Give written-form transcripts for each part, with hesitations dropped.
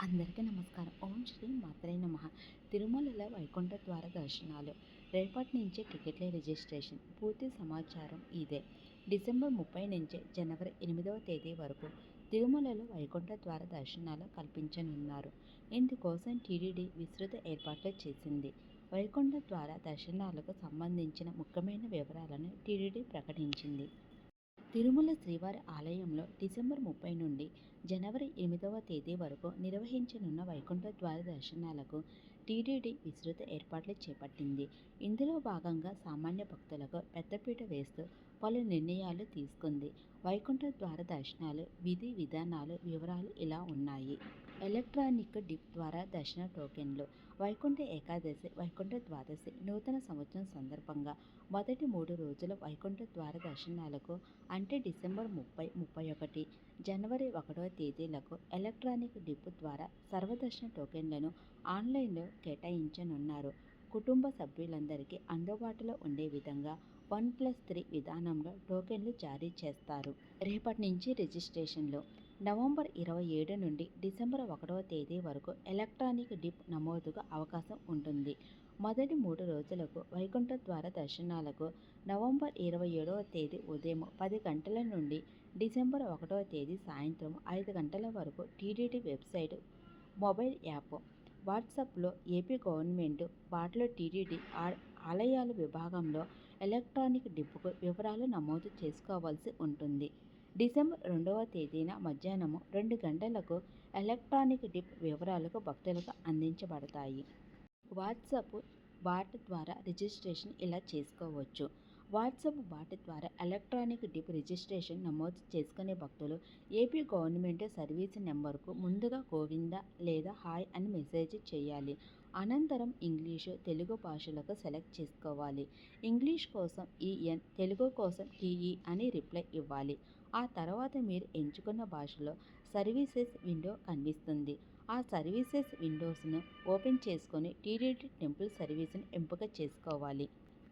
అందరికీ నమస్కారం. ఓం శ్రీ మాత్రే నమః. తిరుమలలో వైకుంఠ ద్వార దర్శనాలు. రేపటి నుంచే టికెట్ల రిజిస్ట్రేషన్. పూర్తి సమాచారం ఇదే. డిసెంబర్ 30 నుంచి జనవరి 8వ తేదీ వరకు తిరుమలలో వైకుంఠ ద్వార దర్శనాలు కల్పించనున్నారు. ఇందుకోసం టీటీడీ విస్తృత ఏర్పాట్లు చేసింది. వైకుంఠ ద్వార దర్శనాలకు సంబంధించిన ముఖ్యమైన వివరాలను టీటీడీ ప్రకటించింది. తిరుమల శ్రీవారి ఆలయంలో డిసెంబర్ 30 నుండి జనవరి 8వ తేదీ వరకు నిర్వహించనున్న వైకుంఠ ద్వార దర్శనాలకు టీటీడీ విస్తృత ఏర్పాట్లు చేపట్టింది. ఇందులో భాగంగా సామాన్య భక్తులకు పెద్దపీట వేస్తూ పలు నిర్ణయాలు తీసుకుంది. వైకుంఠ ద్వార దర్శనాలు విధి విధానాలు వివరాలు ఇలా ఉన్నాయి. ఎలక్ట్రానిక్ డిప్ ద్వారా దర్శన టోకెన్లు. వైకుంఠ ఏకాదశి, వైకుంఠ ద్వాదశి, నూతన సంవత్సరం సందర్భంగా మొదటి 3 రోజుల వైకుంఠ ద్వార దర్శనాలకు అంటే డిసెంబర్ 30, 31, జనవరి 1వ తేదీలకు ఎలక్ట్రానిక్ డిప్ ద్వారా సర్వదర్శన టోకెన్లను ఆన్లైన్లో కేటాయించనున్నారు. కుటుంబ సభ్యులందరికీ అందుబాటులో ఉండే విధంగా 1+3 విధానంలో టోకెన్లు జారీ చేస్తారు. రేపటి నుంచి రిజిస్ట్రేషన్లు. నవంబర్ 27 నుండి డిసెంబర్ 1వ తేదీ వరకు ఎలక్ట్రానిక్ డిప్ నమోదుకు అవకాశం ఉంటుంది. మొదటి 3 రోజులకు వైకుంఠ ద్వార దర్శనాలకు నవంబర్ 27వ తేదీ ఉదయం 10 గంటల నుండి డిసెంబర్ 1వ తేదీ సాయంత్రం 5 గంటల వరకు టీటీడీ వెబ్సైట్, మొబైల్ యాప్, వాట్సాప్లో ఏపీ గవర్నమెంట్ బాటలో టీటీడీ ఆలయాల విభాగంలో ఎలక్ట్రానిక్ డిప్కు వివరాలు నమోదు చేసుకోవాల్సి ఉంటుంది. డిసెంబర్ 2వ తేదీన మధ్యాహ్నం 2 గంటలకు ఎలక్ట్రానిక్ డిప్ వివరాలకు భక్తులకు అందించబడతాయి. వాట్సాప్ బాట్ ద్వారా రిజిస్ట్రేషన్ ఇలా చేసుకోవచ్చు. వాట్సాప్ బాట్ ద్వారా ఎలక్ట్రానిక్ డిప్ రిజిస్ట్రేషన్ నమోదు చేసుకునే భక్తులు ఏపీ గవర్నమెంట్ సర్వీస్ నెంబర్కు ముందుగా గోవింద లేదా హాయ్ అని మెసేజ్ చేయాలి. అనంతరం ఇంగ్లీషు, తెలుగు భాషలకు సెలెక్ట్ చేసుకోవాలి. ఇంగ్లీష్ కోసం ఈఎన్, తెలుగు కోసం టీఈ అని రిప్లై ఇవ్వాలి. ఆ తర్వాత మీరు ఎంచుకున్న భాషలో సర్వీసెస్ విండో కనిపిస్తుంది. ఆ సర్వీసెస్ విండోస్ను ఓపెన్ చేసుకొని టీటీడీ టెంపుల్ సర్వీస్ని ఎంపిక చేసుకోవాలి.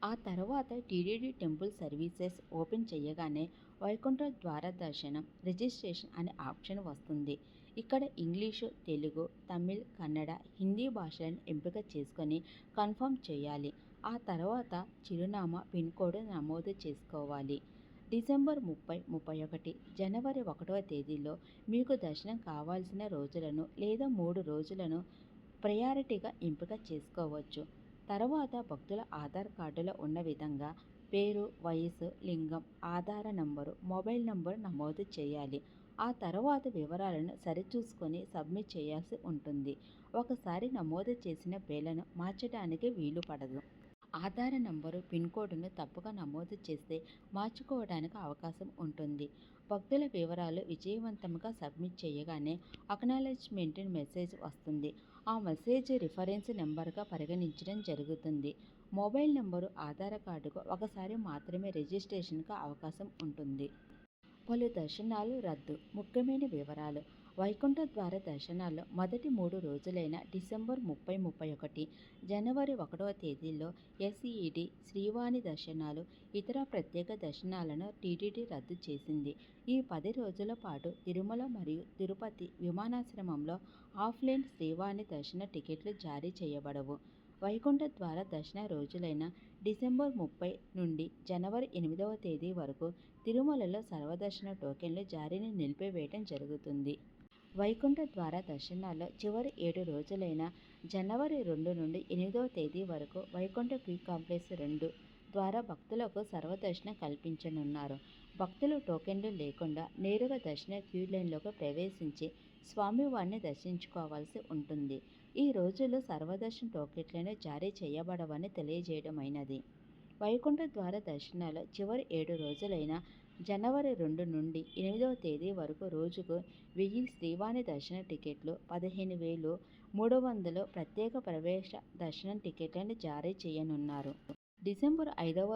ఆ తర్వాత టీటీడీ టెంపుల్ సర్వీసెస్ ఓపెన్ చేయగానే వైకుంఠ ద్వార దర్శనం రిజిస్ట్రేషన్ అనే ఆప్షన్ వస్తుంది. ఇక్కడ ఇంగ్లీషు, తెలుగు, తమిళ్, కన్నడ, హిందీ భాషలను ఎంపిక చేసుకొని కన్ఫర్మ్ చేయాలి. ఆ తర్వాత చిరునామా, పిన్ కోడ్ నమోదు చేసుకోవాలి. డిసెంబర్ 30, 31, జనవరి 1వ తేదీలో మీకు దర్శనం కావాల్సిన రోజులను లేదా 3 రోజులను ప్రయారిటీగా ఎంపిక చేసుకోవచ్చు. తర్వాత భక్తుల ఆధార్ కార్డులో ఉన్న విధంగా పేరు, వయసు, లింగం, ఆధార నంబరు, మొబైల్ నంబరు నమోదు చేయాలి. ఆ తర్వాత వివరాలను సరిచూసుకొని సబ్మిట్ చేయాల్సి ఉంటుంది. ఒకసారి నమోదు చేసిన పేర్లను మార్చడానికి వీలు పడదు. ఆధార నంబరు, పిన్ కోడ్ను తప్పుగా నమోదు చేస్తే మార్చుకోవడానికి అవకాశం ఉంటుంది. భక్తుల వివరాలు విజయవంతంగా సబ్మిట్ చేయగానే అక్నాలెడ్జ్మెంట్ మెసేజ్ వస్తుంది. ఆ మెసేజ్ రిఫరెన్స్ నెంబర్గా పరిగణించడం జరుగుతుంది. మొబైల్ నంబరు, ఆధార్ కార్డుకు ఒకసారి మాత్రమే రిజిస్ట్రేషన్కు అవకాశం ఉంటుంది. పలు దర్శనాలు రద్దు. ముఖ్యమైన వివరాలు. వైకుంఠ ద్వార దర్శనాల్లో మొదటి 3 రోజులైన డిసెంబర్ 30, 31, జనవరి 1వ తేదీల్లో ఎస్ఈడి, శ్రీవాణి దర్శనాలు, ఇతర ప్రత్యేక దర్శనాలను టీటీడీ రద్దు చేసింది. ఈ 10 రోజుల పాటు తిరుమల మరియు తిరుపతి విమానాశ్రయంలో ఆఫ్లైన్ శ్రీవాణి దర్శన టికెట్లు జారీ చేయబడవు. వైకుంఠ ద్వార దర్శన రోజులైన డిసెంబర్ 30 నుండి జనవరి 8వ తేదీ వరకు తిరుమలలో సర్వదర్శన టోకెన్ల జారీని నిలిపివేయడం జరుగుతుంది. వైకుంఠ ద్వార దర్శనాల్లో చివరి 7 రోజులైన జనవరి 2 నుండి 8వ తేదీ వరకు వైకుంఠ క్యూ కాంప్లెక్స్ 2 ద్వారా భక్తులకు సర్వదర్శనం కల్పించనున్నారు. భక్తులు టోకెన్లు లేకుండా నేరుగా దర్శన క్యూ లైన్లోకి ప్రవేశించి స్వామివారిని దర్శించుకోవాల్సి ఉంటుంది. ఈ రోజుల్లో సర్వదర్శన టోకెన్లను జారీ చేయబడవని తెలియజేయడమైనది. వైకుంఠ ద్వార దర్శనాలు చివరి 7 రోజులైన జనవరి 2 నుండి 8వ తేదీ వరకు రోజుకు 1000 శ్రీవాణి దర్శన టికెట్లు, 15,300 ప్రత్యేక ప్రవేశ దర్శనం టికెట్లను జారీ చేయనున్నారు. డిసెంబర్ 5వ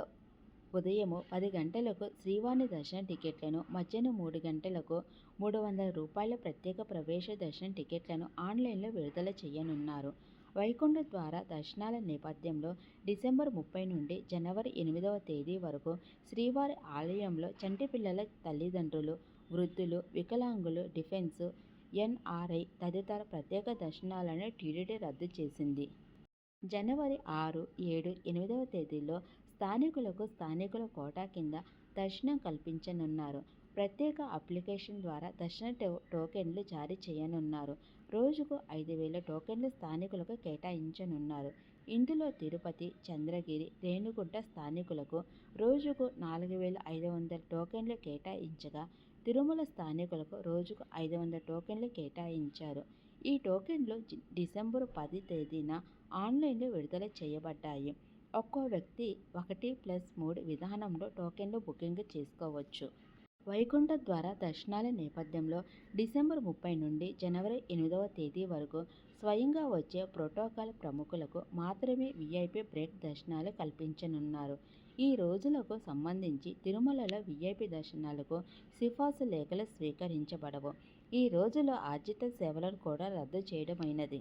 ఉదయం 10 గంటలకు శ్రీవాణి దర్శన టికెట్లను, మధ్యాహ్నం 3 గంటలకు రూ. 300 ప్రత్యేక ప్రవేశ దర్శన టికెట్లను ఆన్లైన్లో విడుదల చేయనున్నారు. వైకుంఠ ద్వార దర్శనాల నేపథ్యంలో డిసెంబర్ 30 నుండి జనవరి 8వ తేదీ వరకు శ్రీవారి ఆలయంలో చంటి పిల్లల తల్లిదండ్రులు, వృద్ధులు, వికలాంగులు, డిఫెన్స్, ఎన్ఆర్ఐ తదితర ప్రత్యేక దర్శనాలను టీటీడీ రద్దు చేసింది. జనవరి 6, 7, 8వ తేదీల్లో స్థానికుల కోటా కింద దర్శనం కల్పించనున్నారు. ప్రత్యేక అప్లికేషన్ ద్వారా దర్శన టోకెన్లు జారీ చేయనున్నారు. రోజుకు 5,000 టోకెన్లు స్థానికులకు కేటాయించనున్నారు. ఇందులో తిరుపతి, చంద్రగిరి, రేణిగుంట స్థానికులకు రోజుకు 4,500 టోకెన్లు కేటాయించగా, తిరుమల స్థానికులకు రోజుకు 500 టోకెన్లు కేటాయించారు. ఈ టోకెన్లు డిసెంబరు 10 తేదీన ఆన్లైన్లో విడుదల చేయబడ్డాయి. ఒక్కో వ్యక్తి 1+3 విధానంలో టోకెన్లు బుకింగ్ చేసుకోవచ్చు. వైకుంఠ ద్వార దర్శనాల నేపథ్యంలో డిసెంబర్ 30 నుండి జనవరి 8వ తేదీ వరకు స్వయంగా వచ్చే ప్రోటోకాల్ ప్రముఖులకు మాత్రమే వీఐపీ బ్రేక్ దర్శనాలు కల్పించనున్నారు. ఈ రోజులకు సంబంధించి తిరుమలలో వీఐపీ దర్శనాలకు సిఫార్సు లేఖలు స్వీకరించబడవు. ఈ రోజుల్లో ఆర్జిత సేవలను కూడా రద్దు చేయడమైనది.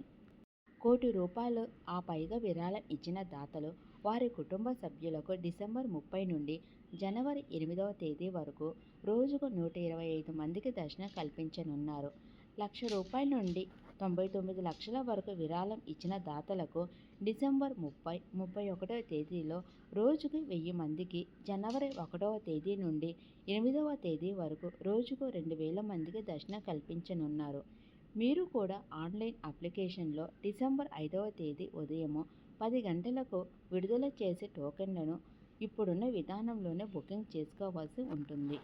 ₹1,00,00,000 ఆ పైగా విరాళం ఇచ్చిన దాతలు వారి కుటుంబ సభ్యులకు డిసెంబర్ 30 నుండి జనవరి 8వ తేదీ వరకు రోజుకు 125 మందికి దర్శనం కల్పించనున్నారు. ₹1,00,000 నుండి 99 లక్షల వరకు విరాళం ఇచ్చిన దాతలకు డిసెంబర్ 30, 31వ తేదీలో రోజుకు 1000 మందికి, జనవరి 1వ తేదీ నుండి 8వ తేదీ వరకు రోజుకు 2,000 మందికి దర్శనం కల్పించనున్నారు. మీరు కూడా ఆన్లైన్ అప్లికేషన్లో డిసెంబర్ 5వ తేదీ ఉదయం 10 గంటలకు విడుదల చేసే టోకెన్లను ఇప్పుడున్న విధానంలోనే బుకింగ్ చేసుకోవాల్సి ఉంటుంది.